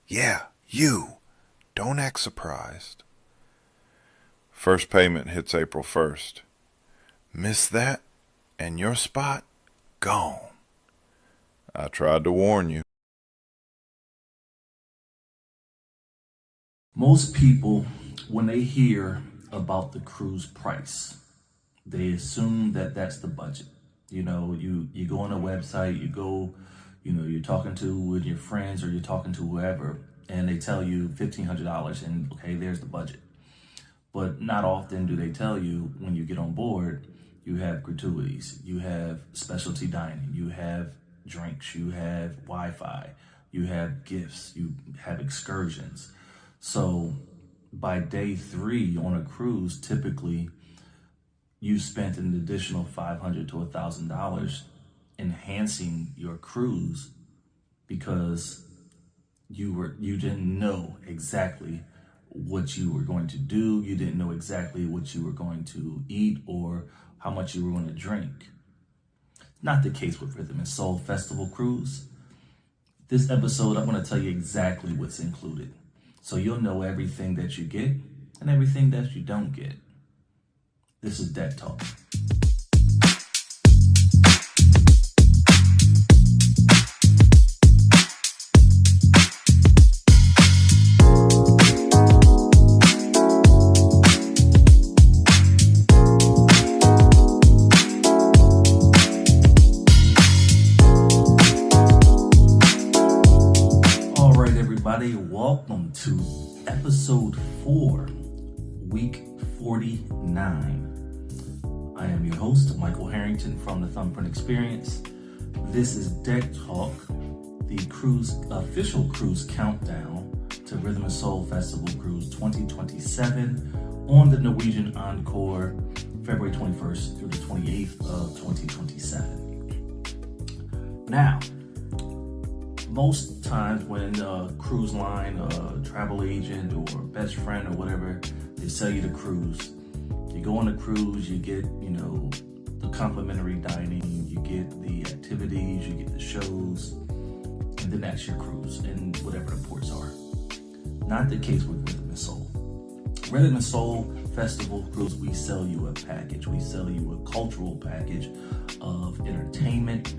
Yeah, you. Don't act surprised. First payment hits April 1st. Miss that, and your spot gone. I tried to warn you. Most people, when they hear about the cruise price, they assume that that's the budget. You go on a website, you're talking to with your friends or you're talking to whoever, and they tell you $1,500, and okay, there's the budget. But not often do they tell you when you get on board, you have gratuities, you have specialty dining, you have drinks, you have Wi-Fi, you have gifts, you have excursions. So by day 3 on a cruise, typically you spent an additional $500 to $1,000 enhancing your cruise because you didn't know exactly what you were going to do. You didn't know exactly what you were going to eat or how much you were going to drink. Not the case with Rhythm and Soul Festival Cruise. This episode, I'm going to tell you exactly what's included, so you'll know everything that you get and everything that you don't get. This is Deck Talk. All right, everybody, welcome to episode 4, week 49. I am your host, Michael Harrington from the Thumbprint Experience. This is Deck Talk, the official cruise countdown to Rhythm and Soul Festival Cruise 2027 on the Norwegian Encore, February 21st through the 28th of 2027. Now, most times when a cruise line, a travel agent or best friend or whatever, they sell you the cruise. You go on a cruise, you get, the complimentary dining, you get the activities, you get the shows, and then that's your cruise and whatever the ports are. Not the case with Rhythm and Soul. Rhythm and Soul Festival Cruise, we sell you a package. We sell you a cultural package of entertainment,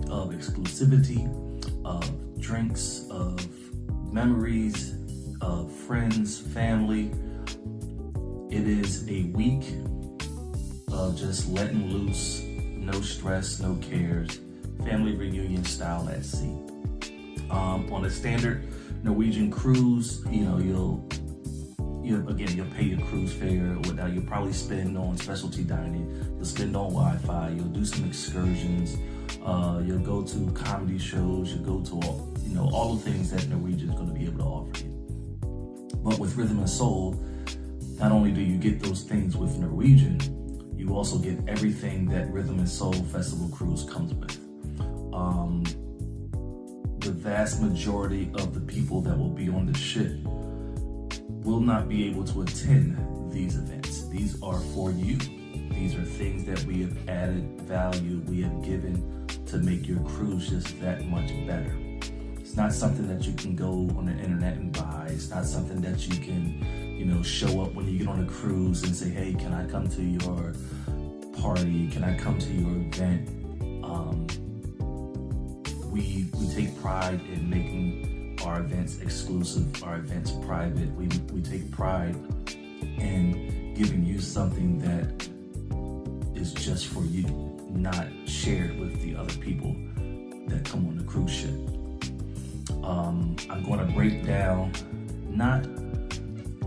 of exclusivity, of drinks, of memories, of friends, family. It is a week of just letting loose, no stress, no cares, family reunion style at sea. On a standard Norwegian cruise, you'll pay your cruise fare. You'll probably spend on specialty dining. You'll spend on Wi-Fi. You'll do some excursions. You'll go to comedy shows. You'll go to all the things that Norwegian is going to be able to offer you. But with Rhythm and Soul, not only do you get those things with Norwegian, you also get everything that Rhythm and Soul Festival Cruise comes with. The vast majority of the people that will be on the ship will not be able to attend these events. These are for you. These are things that we have added value, we have given to make your cruise just that much better. It's not something that you can go on the internet and buy. It's not something that you can, show up when you get on a cruise and say, hey, can I come to your party? Can I come to your event? We take pride in making our events exclusive, our events private. We take pride in giving you something that is just for you, not shared with the other people that come on the cruise ship. I'm going to break down, not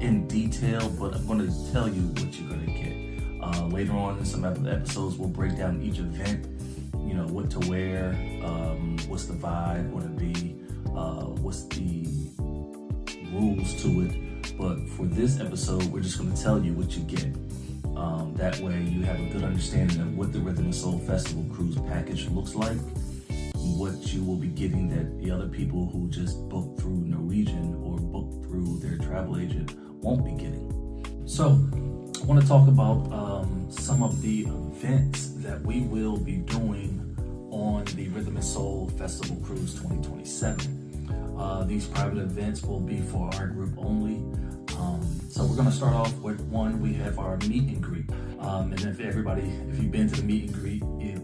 in detail, but I'm going to tell you what you're going to get. Later on in some episodes, we'll break down each event, what to wear, what's the vibe going to be, what's the rules to it. But for this episode, we're just going to tell you what you get. That way you have a good understanding of what the Rhythm and Soul Festival Cruise package looks like, what you will be getting that the other people who just booked through Norwegian or booked through their travel agent won't be getting. So I want to talk about some of the events that we will be doing on the Rhythm and Soul Festival Cruise 2027. These private events will be for our group only. So we're going to start off with one. We have our meet and greet. And if you've been to the meet and greet,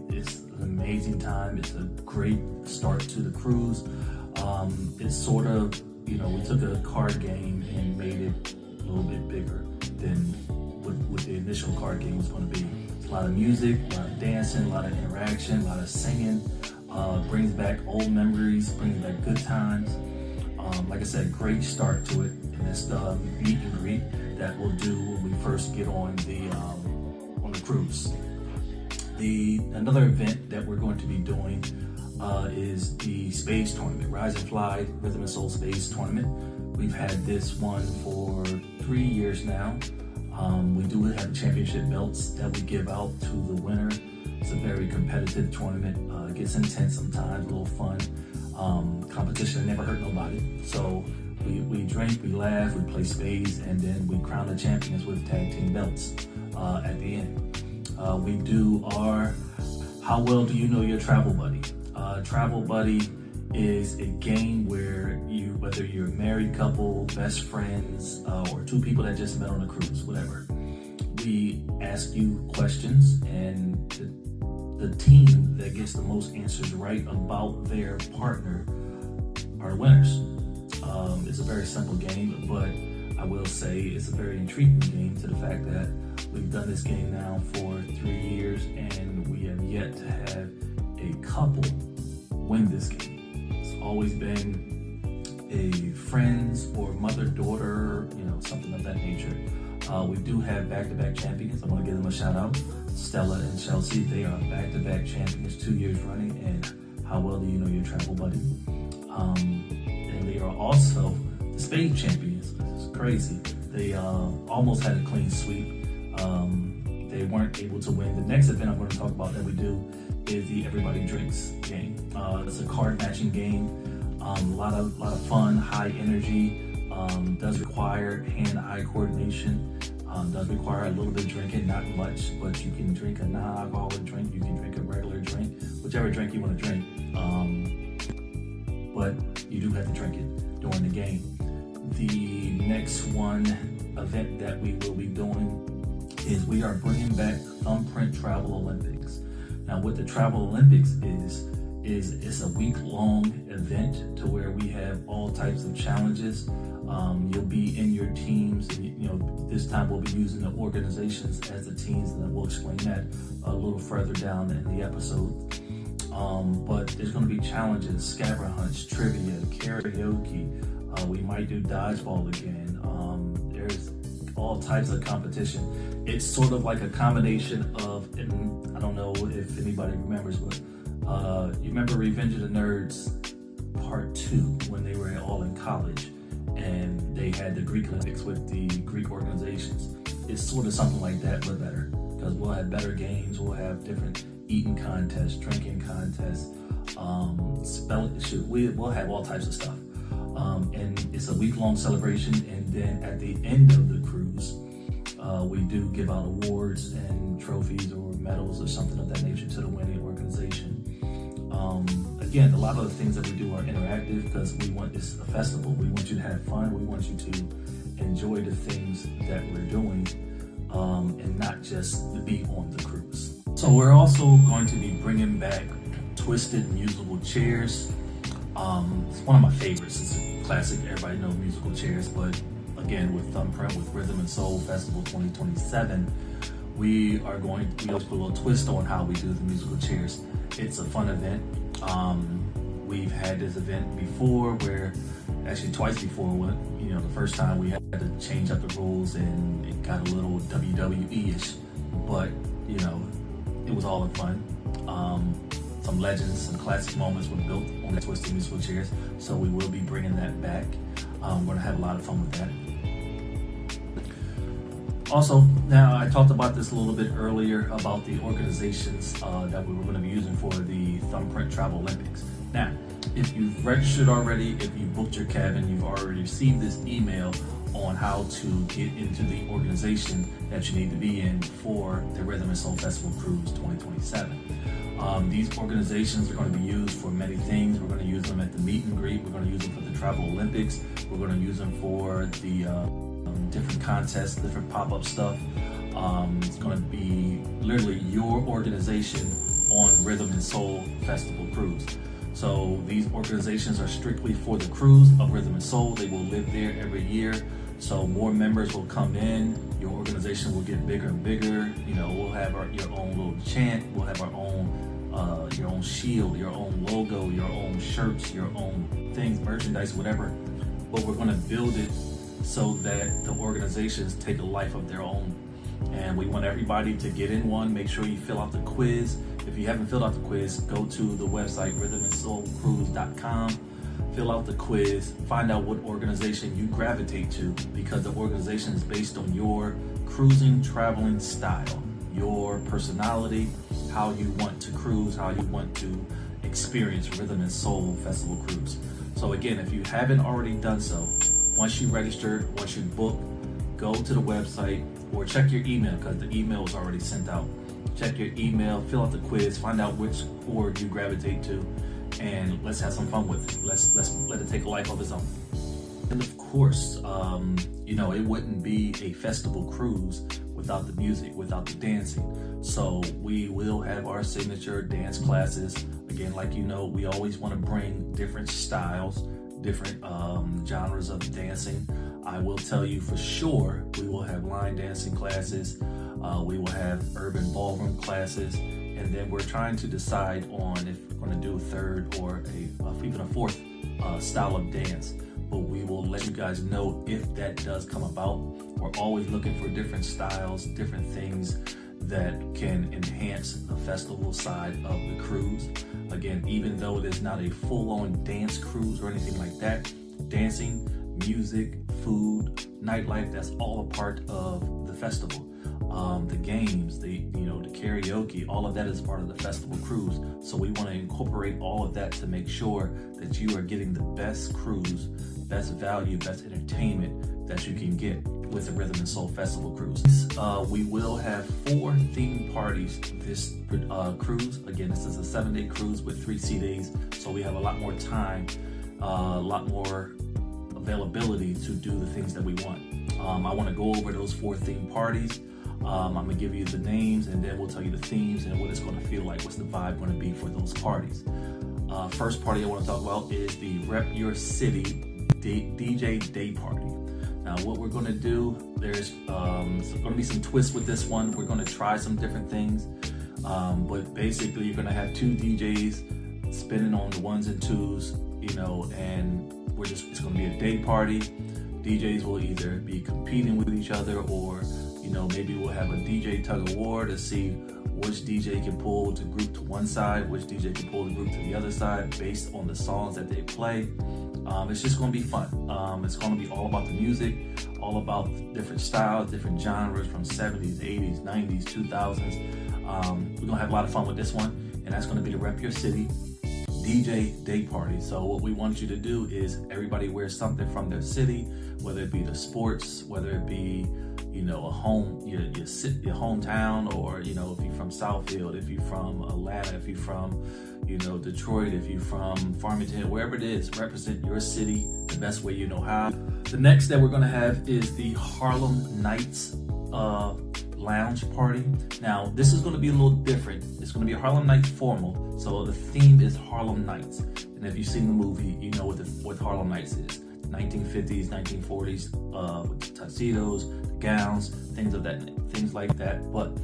it's an amazing time. It's a great start to the cruise. It's sort of, we took a card game and made it a little bit bigger than what the initial card game was going to be. It's a lot of music, a lot of dancing, a lot of interaction, a lot of singing. Brings back old memories, brings back good times. Like I said, great start to it. And it's the meet and greet that we'll do when we first get on the cruise. Another event that we're going to be doing is the Spades Tournament, Rise and Fly Rhythm and Soul Spades Tournament. We've had this one for 3 years now. We do have championship belts that we give out to the winner. It's a very competitive tournament. It gets intense sometimes, a little fun. Competition never hurt nobody. So we drink, we laugh, we play spades, and then we crown the champions with tag team belts at the end. We do our How Well Do You Know Your Travel Buddy? Travel Buddy is a game where whether you're a married couple, best friends, or two people that just met on a cruise, whatever, we ask you questions, and the team that gets the most answers right about their partner are the winners. It's a very simple game, but I will say it's a very intriguing game to the fact that we've done this game now for 3 years and we have yet to have a couple win this game. It's always been a friends or mother-daughter, something of that nature. We do have back-to-back champions. I'm going to give them a shout out. Stella and Chelsea, they are back-to-back champions 2 years running. And How Well Do You Know Your Travel Buddy? And they are also the Spade champions. It's crazy. They almost had a clean sweep. They weren't able to win. The next event I'm going to talk about that we do is the Everybody Drinks game. It's a card matching game. A lot of fun, high energy. Does require hand-eye coordination. Does require a little bit of drinking, not much, but you can drink a non-alcoholic drink, you can drink a regular drink, whichever drink you want to drink. But you do have to drink it during the game. The next event that we will be doing is we are bringing back Thumbprint Travel Olympics. Now, what the Travel Olympics is it's a week-long event to where we have all types of challenges. You'll be in your teams, and this time we'll be using the organizations as the teams, and we'll explain that a little further down in the episode. But there's going to be challenges, scavenger hunts, trivia, karaoke. We might do dodgeball again. There's all types of competition. It's sort of like a combination of, and I don't know if anybody remembers, but you remember Revenge of the Nerds Part 2 when they were all in college and they had the Greek Olympics with the Greek organizations. It's sort of something like that, but better, because we'll have better games, we'll have different eating contests, drinking contests, we'll have all types of stuff. And it's a week-long celebration, and then at the end of the cruise, we do give out awards and trophies or medals or something of that nature to the winning organization. Again, a lot of the things that we do are interactive because it's a festival. We want you to have fun. We want you to enjoy the things that we're doing, and not just to be on the cruise. So we're also going to be bringing back twisted musical chairs. It's one of my favorites. It's a classic. Everybody knows musical chairs, but again, with Thumbprint, with Rhythm and Soul Festival 2027, we are going to put a little twist on how we do the musical chairs. It's a fun event. We've had this event before actually twice before, when, the first time we had to change up the rules and it got a little WWE-ish, but, it was all in fun. Some legends, some classic moments were built on the twisted musical chairs, so we will be bringing that back. We're going to have a lot of fun with that. Also, now I talked about this a little bit earlier about the organizations that we were going to be using for the Thumbprint Travel Olympics. Now, if you've registered already, if you booked your cabin, you've already received this email on how to get into the organization that you need to be in for the Rhythm and Soul Festival Cruise 2027. These organizations are going to be used for many things. We're going to use them at the meet and greet. We're going to use them for the Travel Olympics. We're going to use them for the different contests, different pop-up stuff. It's going to be literally your organization on Rhythm and Soul Festival Cruise. So these organizations are strictly for the cruise of Rhythm and Soul. They will live there every year. So more members will come in. Your organization will get bigger and bigger. You know, we'll have your own little chant. We'll have our own your own shield, your own logo, your own shirts, your own things, merchandise, whatever. But we're going to build it so that the organizations take a life of their own. And we want everybody to get in one. Make sure you fill out the quiz. If you haven't filled out the quiz, go to the website rhythmandsoulcruise.com. Fill out the quiz, find out what organization you gravitate to, because the organization is based on your cruising, traveling style, your personality, how you want to cruise, how you want to experience Rhythm and Soul Festival Cruise. So again, if you haven't already done so, once you register, once you book, go to the website or check your email, because the email is already sent out. Check your email, fill out the quiz, find out which org you gravitate to, and let's have some fun with it. Let's let it take a life of its own. And of course, you know, it wouldn't be a festival cruise without the music, without the dancing. So we will have our signature dance classes. Again, like you know, we always want to bring different styles, different genres of dancing. I will tell you for sure, we will have line dancing classes. We will have urban ballroom classes. And then we're trying to decide on if we're going to do a third or even a fourth style of dance. But we will let you guys know if that does come about. We're always looking for different styles, different things that can enhance the festival side of the cruise. Again, even though it is not a full-on dance cruise or anything like that, dancing, music, food, nightlife, that's all a part of the festival. The games, the karaoke, all of that is part of the festival cruise. So we want to incorporate all of that to make sure that you are getting the best cruise, best value, best entertainment that you can get with the Rhythm and Soul Festival Cruise. We will have 4 theme parties this cruise. Again, this is a 7-day cruise with 3 sea days, so we have a lot more time, a lot more availability to do the things that we want. I want to go over those 4 theme parties. I'm going to give you the names, and then we'll tell you the themes and what it's going to feel like, what's the vibe going to be for those parties. First party I want to talk about is the Rep Your City DJ Day Party. Now what we're going to do, there's going to be some twists with this one. We're going to try some different things, but basically you're going to have 2 DJs spinning on the 1s and 2s, you know, and it's going to be a day party. DJs will either be competing with each other, or you know, maybe we'll have a DJ tug of war to see which DJ can pull the group to one side, which DJ can pull the group to the other side based on the songs that they play. It's just going to be fun. It's going to be all about the music, all about different styles, different genres from 70s, 80s, 90s, 2000s. We're going to have a lot of fun with this one, and that's going to be the Rep Your City DJ Day Party. So what we want you to do is everybody wear something from their city, whether it be the sports, whether it be, you know, a home, your hometown, or, you know, if you're from Southfield, if you're from Atlanta, if you're from, you know, Detroit, if you're from Farmington, wherever it is, represent your city the best way you know how. The next that we're going to have is the Harlem Nights lounge party. Now, this is going to be a little different. It's going to be a Harlem Nights formal, so the theme is Harlem Nights. And if you've seen the movie, you know what Harlem Nights is. 1950s, 1940s, with the tuxedos, the gowns, things like that. But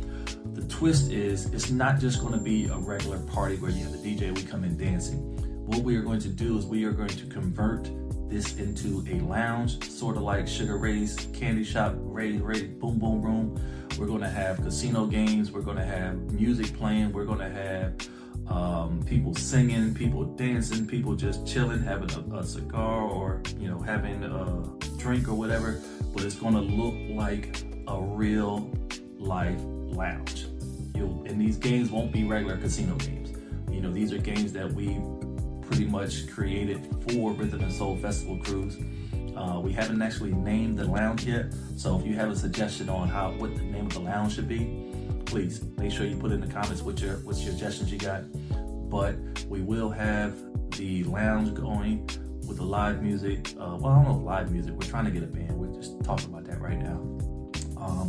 the twist is, it's not just going to be a regular party where you have a DJ, we come in dancing. What we are going to do is we are going to convert this into a lounge, sort of like Sugar Ray's Candy Shop, Ray Boom Boom Room. We're going to have casino games. We're going to have music playing. We're going to have people singing, people dancing, people just chilling, having a cigar, or, you know, having a drink or whatever. But it's going to look like a real life lounge. And these games won't be regular casino games. You know, these are games that we pretty much created for Rhythm and Soul Festival Cruise. We haven't actually named the lounge yet, so if you have a suggestion on what the name of the lounge should be, please make sure you put in the comments what suggestions you got. But we will have the lounge going with the live music. Well, I don't know if live music. We're trying to get a band. We're just talking about that right now.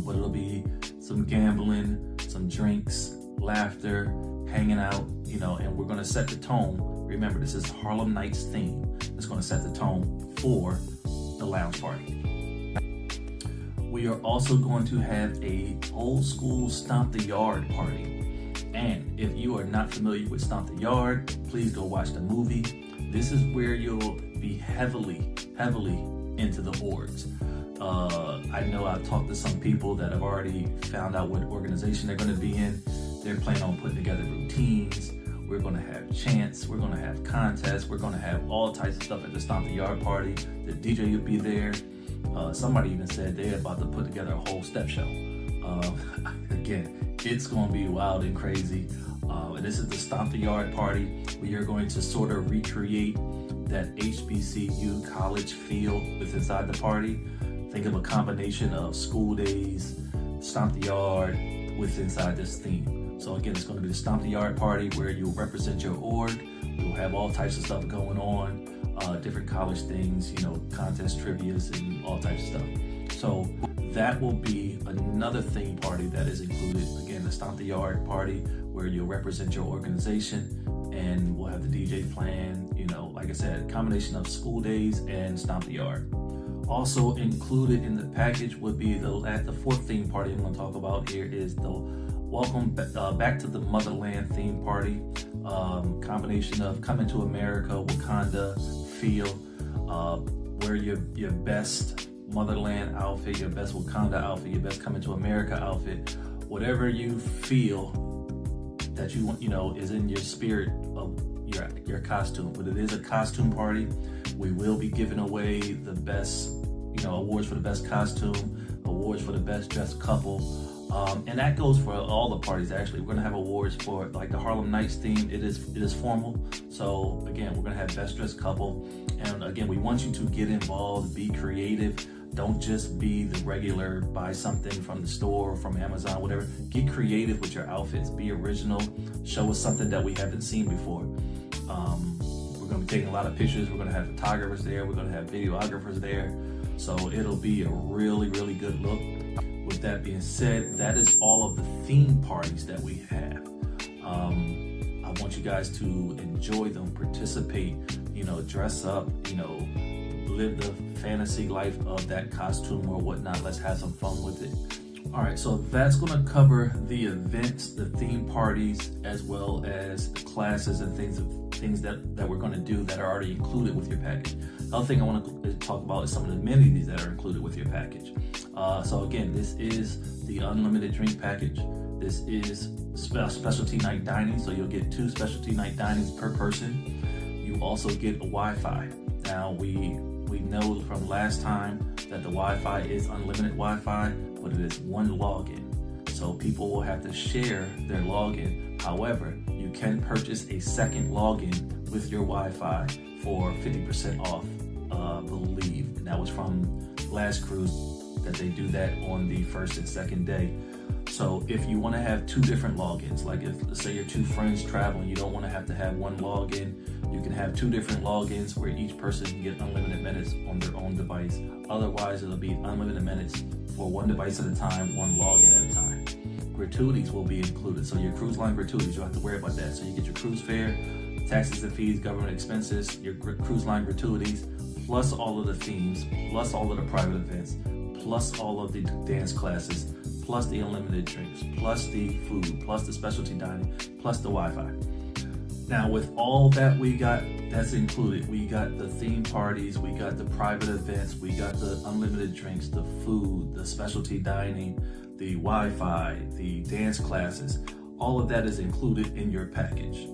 But it'll be some gambling, some drinks, laughter, hanging out, and we're going to set the tone. Remember, this is Harlem Nights theme. It's going to set the tone for the lounge party. We are also going to have a old school Stomp the Yard party. And if you are not familiar with Stomp the Yard, please go watch the movie. This is where you'll be heavily into the orgs. I know I've talked to some people that have already found out what organization they're going to be in. They're planning on putting together routines. We're going to have chants. We're going to have contests. We're going to have all types of stuff at the Stomp the Yard party. The DJ will be there. Somebody even said they're about to put together a whole step show. Again, it's going to be wild and crazy. And this is the Stomp the Yard party. We are going to sort of recreate that HBCU college feel with inside the party. Think of a combination of school days, Stomp the Yard with inside this theme. So again, it's going to be the Stomp the Yard party where you'll represent your org. We'll have all types of stuff going on, different college things, contest trivias and all types of stuff. So that will be another theme party that is included. Again, the Stomp the Yard party where you'll represent your organization, and we'll have the DJ playing, like I said, a combination of school days and Stomp the Yard. Also included in the package would be the fourth theme party I'm going to talk about here is the Welcome Back to the Motherland theme party. Combination of Coming to America, Wakanda feel, wear your best Motherland outfit, your best Wakanda outfit, your best Coming to America outfit, whatever you feel that you want, is in your spirit of your costume. But it is a costume party. We will be giving away the best, awards for the best costume, awards for the best dressed couple. And that goes for all the parties, actually. We're going to have awards for, like, the Harlem Nights theme. It is formal. So, again, we're going to have best dressed couple. And, again, we want you to get involved, be creative. Don't just be the regular, buy something from the store, from Amazon, whatever. Get creative with your outfits. Be original. Show us something that we haven't seen before. We're going to be taking a lot of pictures. We're going to have photographers there. We're going to have videographers there. So it'll be a really, really good look. With that being said, that is all of the theme parties that we have. I want you guys to enjoy them, participate, dress up, live the fantasy life of that costume or whatnot. Let's have some fun with it. All right, so that's going to cover the events, the theme parties, as well as the classes and things that we're going to do that are already included with your package. The other thing I want to talk about is some of the amenities that are included with your package. So again, this is the unlimited drink package. This is specialty night dining, so you'll get 2 specialty night dinings per person. You also get a Wi-Fi. Now we know from last time that the Wi-Fi is unlimited Wi-Fi, but it is one login. So people will have to share their login. However, you can purchase a second login with your Wi-Fi for 50% off, I believe. And that was from last cruise that they do that on the first and second day. So if you want to have 2 different logins, like if, let's say, you're 2 friends traveling, you don't want to have one login, you can have 2 different logins where each person can get unlimited minutes on their own device. Otherwise, it'll be unlimited minutes for 1 device at a time, 1 login at a time. Gratuities will be included. So your cruise line gratuities, you don't have to worry about that. So you get your cruise fare, taxes and fees, government expenses, your cruise line gratuities, plus all of the themes, plus all of the private events, plus all of the dance classes, plus the unlimited drinks, plus the food, plus the specialty dining, plus the Wi-Fi. Now, with all that we got, that's included. We got the theme parties, we got the private events, we got the unlimited drinks, the food, the specialty dining, the Wi-Fi, the dance classes. All of that is included in your package.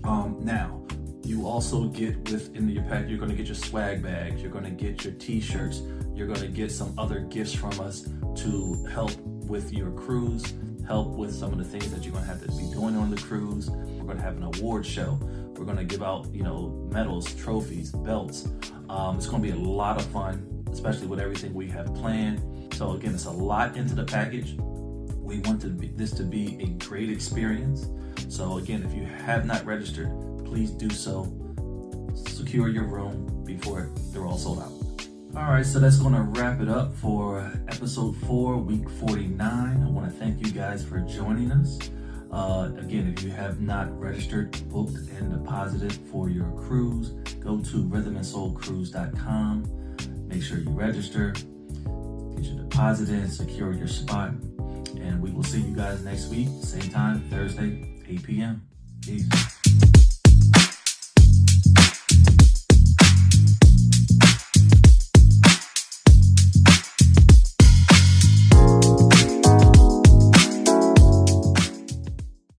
Now, you also get within your pack, you're going to get your swag bags, you're going to get your t-shirts, you're going to get some other gifts from us to help with your cruise, help with some of the things that you're going to have to be doing on the cruise. We're going to have an award show. We're going to give out, medals, trophies, belts. It's going to be a lot of fun, especially with everything we have planned. So again, it's a lot into the package. We want this to be a great experience. So again, if you have not registered, please do so. Secure your room before they're all sold out. All right, so that's going to wrap it up for episode 4, week 49. I want to thank you guys for joining us. Again, if you have not registered, booked, and deposited for your cruise, go to rhythmandsoulcruise.com. Make sure you register, get your deposit in, secure your spot, and we will see you guys next week, same time, Thursday, 8 p.m. Peace.